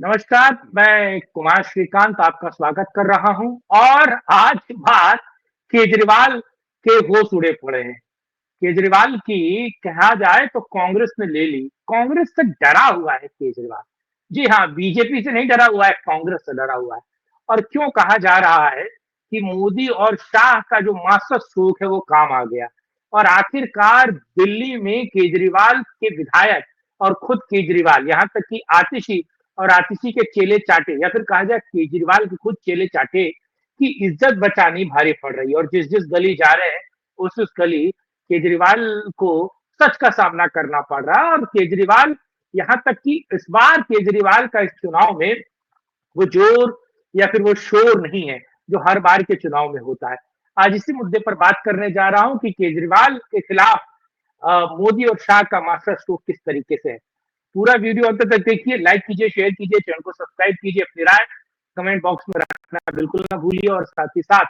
नमस्कार, मैं कुमार श्रीकांत आपका स्वागत कर रहा हूं और आज बात केजरीवाल के होश उड़े पड़े हैं। केजरीवाल की कहा जाए तो कांग्रेस ने ले ली। कांग्रेस से डरा हुआ है केजरीवाल। जी हाँ, बीजेपी से नहीं डरा हुआ है, कांग्रेस से डरा हुआ है। और क्यों कहा जा रहा है कि मोदी और शाह का जो मास्टर स्ट्रोक है वो काम आ गया और आखिरकार दिल्ली में केजरीवाल के विधायक और खुद केजरीवाल यहाँ तक कि आतिशी और आतिशी के चेले चाटे या फिर कहा जाए केजरीवाल के खुद चेले चाटे की इज्जत बचानी भारी पड़ रही है और जिस जिस गली जा रहे हैं उस गली केजरीवाल को सच का सामना करना पड़ रहा है। और केजरीवाल यहाँ तक कि इस बार केजरीवाल का इस चुनाव में वो जोर या फिर वो शोर नहीं है जो हर बार के चुनाव में होता है। आज इसी मुद्दे पर बात करने जा रहा हूं कि केजरीवाल के खिलाफ मोदी और शाह का मास्टर स्ट्रोक किस तरीके से है। पूरा वीडियो अंत तक देखिए, लाइक कीजिए, शेयर कीजिए, चैनल को सब्सक्राइब कीजिए, अपनी राय कमेंट बॉक्स में रखना बिल्कुल ना भूलिए। और साथ ही साथ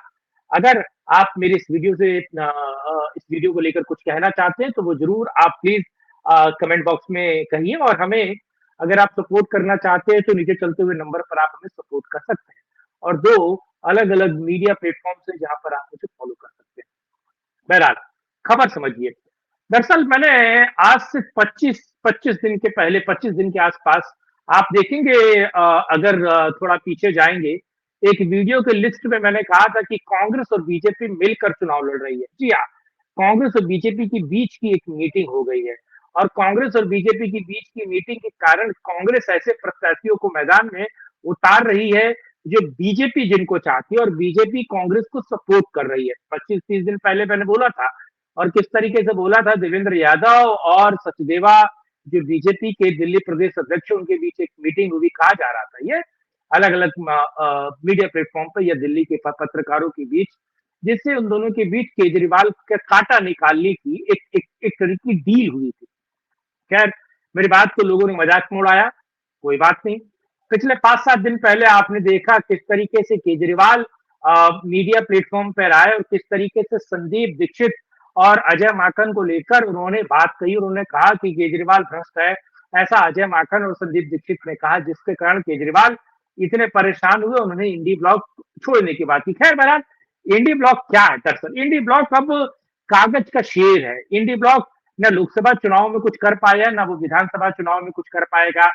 अगर आप मेरे इस वीडियो से इस वीडियो को लेकर कुछ कहना चाहते हैं तो वो जरूर आप प्लीज कमेंट बॉक्स में कहिए। और हमें अगर आप सपोर्ट करना चाहते हैं तो नीचे चलते हुए नंबर पर आप हमें सपोर्ट कर सकते हैं और दो अलग अलग मीडिया प्लेटफॉर्म से जहां पर आप मुझे फॉलो कर सकते हैं। बहरहाल, खबर समझिए। दरअसल मैंने आज से 25 दिन के पहले, 25 दिन के आसपास आप देखेंगे, अगर थोड़ा पीछे जाएंगे, एक वीडियो के लिस्ट में मैंने कहा था कि कांग्रेस और बीजेपी मिलकर चुनाव लड़ रही है। जी हाँ, कांग्रेस और बीजेपी के बीच की एक मीटिंग हो गई है और कांग्रेस और बीजेपी के बीच की मीटिंग के कारण कांग्रेस ऐसे प्रत्याशियों को मैदान में उतार रही है जो बीजेपी जिनको चाहती है और बीजेपी कांग्रेस को सपोर्ट कर रही है। 25-30 दिन पहले मैंने बोला था और किस तरीके से बोला था, देवेंद्र यादव और सचदेवा जो बीजेपी के दिल्ली प्रदेश अध्यक्ष, उनके बीच एक मीटिंग हुई, कहा जा रहा था ये अलग अलग मीडिया प्लेटफॉर्म पर या दिल्ली के पत्रकारों के बीच, जिससे उन दोनों के बीच केजरीवाल का कांटा निकालने की एक तरह की डील हुई थी। खैर, मेरी बात को लोगों ने मजाक में उड़ाया, कोई बात नहीं। पिछले 5-7 दिन पहले आपने देखा किस तरीके से केजरीवाल मीडिया प्लेटफॉर्म पर आए और किस तरीके से संदीप दीक्षित और अजय माकन को लेकर उन्होंने बात कही। उन्होंने कहा कि केजरीवाल भ्रष्ट है, ऐसा अजय माकन और संदीप दीक्षित ने कहा, जिसके कारण केजरीवाल इतने परेशान हुए, उन्होंने इंडी ब्लॉक छोड़ने की बात की। खैर बहरहाल, इंडी ब्लॉक क्या है? दरअसल इंडी ब्लॉक अब कागज का शेर है। इंडी ब्लॉक न लोकसभा चुनाव में कुछ कर पाया, ना वो विधानसभा चुनाव में कुछ कर पाएगा।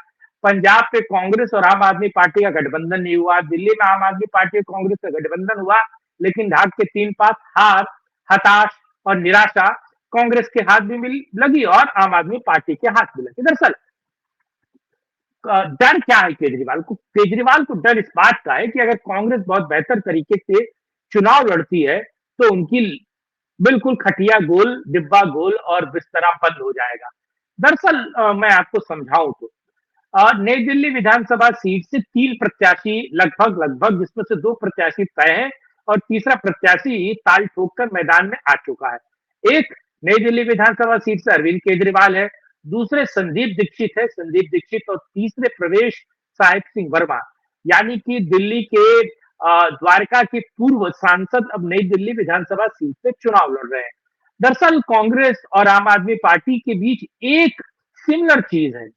पंजाब पे कांग्रेस और आम आदमी पार्टी का गठबंधन नहीं हुआ, दिल्ली में आम आदमी पार्टी और कांग्रेस का गठबंधन हुआ, लेकिन ढाक के 3 पास हार, हताश और निराशा कांग्रेस के हाथ भी मिल लगी और आम आदमी पार्टी के हाथ भी लगी। दरअसल डर क्या है केजरीवाल को? केजरीवाल को डर इस बात का है कि अगर कांग्रेस बहुत बेहतर तरीके से चुनाव लड़ती है तो उनकी बिल्कुल खटिया गोल, डिब्बा गोल और बिस्तरा बंद हो जाएगा। दरअसल मैं आपको समझाऊं तो नई दिल्ली विधानसभा सीट से 3 प्रत्याशी लगभग जिसमें से 2 प्रत्याशी तय हैं और तीसरा प्रत्याशी ताल ठोककर मैदान में आ चुका है। एक नई दिल्ली विधानसभा सीट से अरविंद केजरीवाल है, दूसरे संदीप दीक्षित है, संदीप दीक्षित, और तीसरे प्रवेश साहिब सिंह वर्मा, यानी कि दिल्ली के द्वारका के पूर्व सांसद अब नई दिल्ली विधानसभा सीट से चुनाव लड़ रहे हैं। दरअसल कांग्रेस और आम आदमी पार्टी के बीच एक सिमिलर चीज है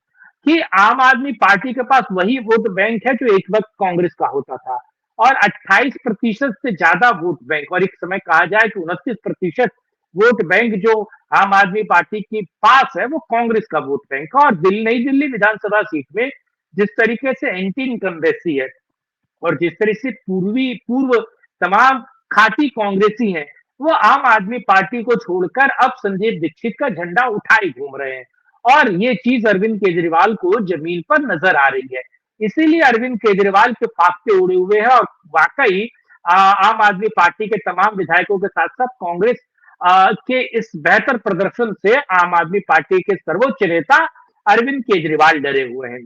कि आम आदमी पार्टी के पास वही वोट बैंक है जो एक वक्त कांग्रेस का होता था और 28% से ज्यादा वोट बैंक, और एक समय कहा जाए कि 29% वोट बैंक जो आम आदमी पार्टी के पास है वो कांग्रेस का वोट बैंक है। और नई दिल्ली विधानसभा सीट में जिस तरीके से एंटी इनकम्बेंसी है और जिस तरह से पूर्व तमाम खाटी कांग्रेसी हैं, वो आम आदमी पार्टी को छोड़कर अब संदीप दीक्षित का झंडा उठाए घूम रहे हैं और ये चीज अरविंद केजरीवाल को जमीन पर नजर आ रही है। इसीलिए अरविंद केजरीवाल के फाख्ते उड़े हुए हैं और वाकई आम आदमी पार्टी के तमाम विधायकों के साथ साथ कांग्रेस के इस बेहतर प्रदर्शन से आम आदमी पार्टी के सर्वोच्च नेता अरविंद केजरीवाल डरे हुए हैं।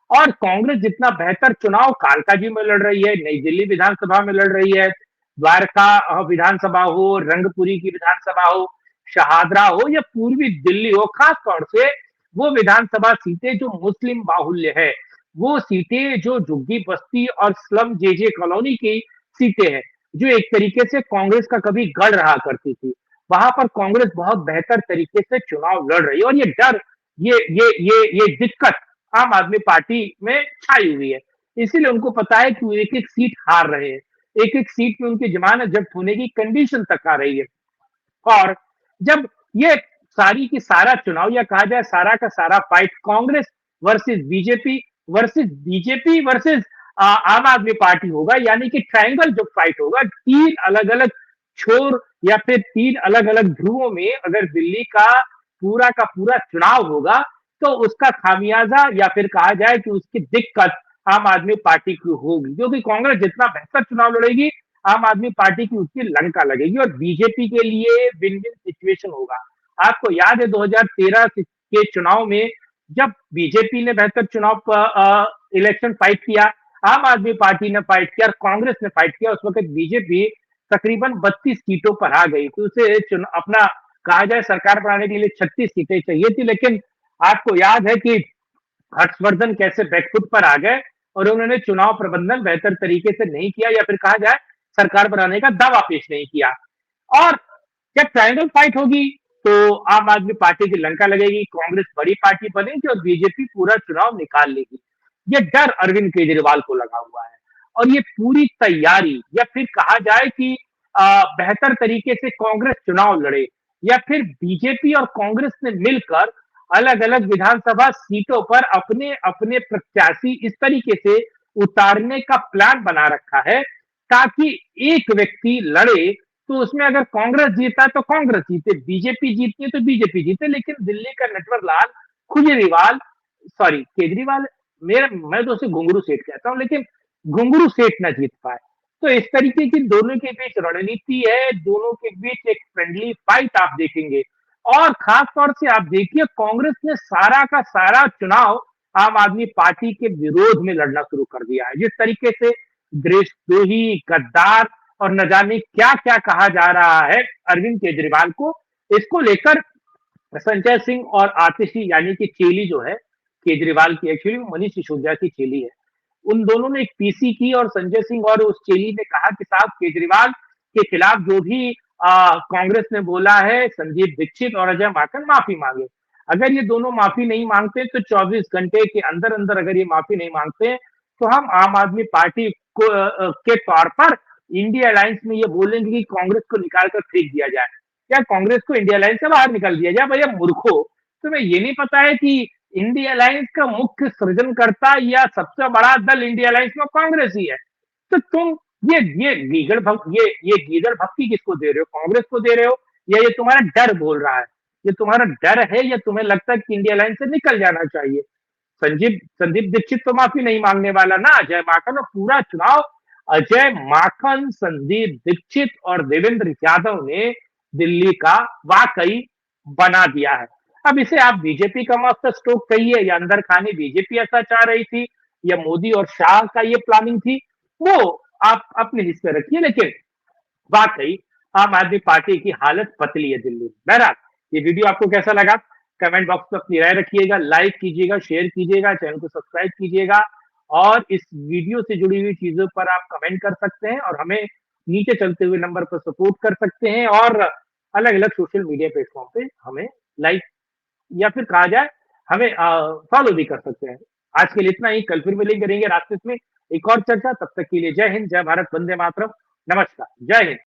और कांग्रेस जितना बेहतर चुनाव कालकाजी में लड़ रही है, नई दिल्ली विधानसभा में लड़ रही है, द्वारका विधानसभा हो, रंगपुरी की विधानसभा हो, शहादरा हो या पूर्वी दिल्ली हो, खास तौर से वो विधानसभा सीटें जो मुस्लिम बाहुल्य है, वो सीटें जो झुग्गी बस्ती और स्लम जेजे कॉलोनी की सीटें हैं, जो एक तरीके से कांग्रेस का कभी गढ़ रहा करती थी, वहां पर कांग्रेस बहुत बेहतर तरीके से चुनाव लड़ रही है। और ये डर, ये दिक्कत आम आदमी पार्टी में छाई हुई है। इसीलिए उनको पता है कि वो एक-एक सीट हार रहे हैं। एक-एक सीट में उनकी ज़मानत जब्त होने की कंडीशन तक आ रही है। और जब ये सारी की सारा चुनाव या कहा जाए सारा का सारा fight Congress versus BJP versus आम आदमी पार्टी होगा, यानी कि ट्रायंगल जो फाइट होगा, तीन अलग-अलग छोर या फिर तीन अलग-अलग ध्रुवों में अगर दिल्ली का पूरा चुनाव होगा, तो उसका खामियाजा या फिर कहा जाए कि उसकी दिक्कत आम आदमी पार्टी की होगी, क्योंकि कांग्रेस जितना बेहतर चुनाव लड़ेगी, आम आदमी पार्टी की उसकी लंका लगेगी और बीजेपी के लिए विन विन सिचुएशन होगा। आपको याद है 2013 के चुनाव में जब बीजेपी ने बेहतर इलेक्शन फाइट किया, आम आदमी पार्टी ने फाइट किया और कांग्रेस ने फाइट किया, उस वक्त बीजेपी तकरीबन 32 सीटों पर आ गई, तो उसे अपना कहा जाए सरकार बनाने के लिए 36 सीटें चाहिए थी, लेकिन आपको याद है कि हर्षवर्धन कैसे बैकफुट पर आ गए और उन्होंने चुनाव प्रबंधन बेहतर तरीके से नहीं किया या फिर कहा जाए सरकार बनाने का दावा पेश नहीं किया। और जब ट्रायंगल फाइट होगी तो आम आदमी पार्टी की लंका लगेगी, कांग्रेस बड़ी पार्टी बनेगी और बीजेपी पूरा चुनाव निकाल लेगी। ये डर अरविंद केजरीवाल को लगा हुआ है और ये पूरी तैयारी या फिर कहा जाए कि बेहतर तरीके से कांग्रेस चुनाव लड़े या फिर बीजेपी और कांग्रेस ने मिलकर अलग-अलग विधानसभा सीटों पर अपने-अपने प्रत्याशी इस तरीके से उतारने का प्लान बना रखा है ताकि एक व्यक्ति लड़े तो उसमें अगर कांग्रेस जीता तो कांग्रेस जीते, बीजेपी जीतती है तो बीजेपी जीते, लेकिन दिल्ली का नटवरलाल खुजरीवाल सॉरी केजरीवाल मेरा मैं तो उसे घुंगरू सेठ कहता हूं, लेकिन घुंगरू सेठ ना जीत पाए। तो इस तरीके की दोनों के बीच रणनीति है, दोनों के बीच एक फ्रेंडली फाइट आप देखेंगे और खास तौर से आप देखिए कांग्रेस ने सारा का सारा चुनाव आम आदमी पार्टी के विरोध में लड़ना शुरू कर दिया है। जिस तरीके से देशद्रोही, गद्दार और न जाने क्या-क्या कहा जा रहा है अरविंद केजरीवाल को, इसको लेकर संजय सिंह और आतिशी यानी कि चेली जो है केजरीवाल की एक्चुअली मनीष सिसोदिया की चेली है। उन दोनों ने एक पीसी की और संजय सिंह और उस चेली ने कहा कि साहब केजरीवाल के खिलाफ जो भी कांग्रेस ने बोला है संदीप दीक्षित और अजय माकन माफी मांगे। अगर ये दोनों माफी नहीं मांगते तो 24 घंटे के अंदर अंदर अगर ये माफी नहीं मांगते तो हम आम आदमी पार्टी के तौर पर इंडिया अलायंस में ये बोलेंगे कि कांग्रेस को निकाल कर फेंक दिया जाए या कांग्रेस को इंडिया अलायंस से बाहर निकाल दिया जाए। भैया मूर्खो, तुम्हें ये नहीं पता है कि इंडिया अलायंस का मुख्य सृजनकर्ता या सबसे बड़ा दल इंडिया अलायंस में कांग्रेस ही है। तो तुम ये गीदड़ भक्ति किसको दे रहे हो? कांग्रेस को दे रहे हो या ये तुम्हारा डर बोल रहा है? ये तुम्हारा डर है या तुम्हें लगता है कि इंडिया अलायंस से निकल जाना चाहिए? संदीप दीक्षित तो माफी नहीं मांगने वाला ना, अजय माकन, और पूरा चुनाव अजय माकन, संदीप दीक्षित और देवेंद्र यादव ने दिल्ली का वाकई बना दिया है। अब इसे आप बीजेपी का मास्टर स्ट्रोक कहिए या अंदर खाने बीजेपी ऐसा चाह रही थी या मोदी और शाह का ये प्लानिंग थी, वो आप अपने हिस्से रखिए, लेकिन वाकई आम आदमी पार्टी की हालत पतली है दिल्ली में। बहरहाल ये वीडियो आपको कैसा लगा कमेंट बॉक्स में अपनी राय रखिएगा, लाइक कीजिएगा, शेयर कीजिएगा, चैनल को सब्सक्राइब कीजिएगा और इस वीडियो से जुड़ी हुई चीजों पर आप कमेंट कर सकते हैं और हमें नीचे चलते हुए नंबर पर सपोर्ट कर सकते हैं और अलग अलग सोशल मीडिया प्लेटफॉर्म पे हमें लाइक या फिर कहा जाए हमें फॉलो भी कर सकते हैं। आज के लिए इतना ही, कल फिर मिलेंगे, रास्ते में एक और चर्चा। तब तक के लिए जय हिंद, जय भारत, वंदे मातरम, नमस्कार, जय हिंद।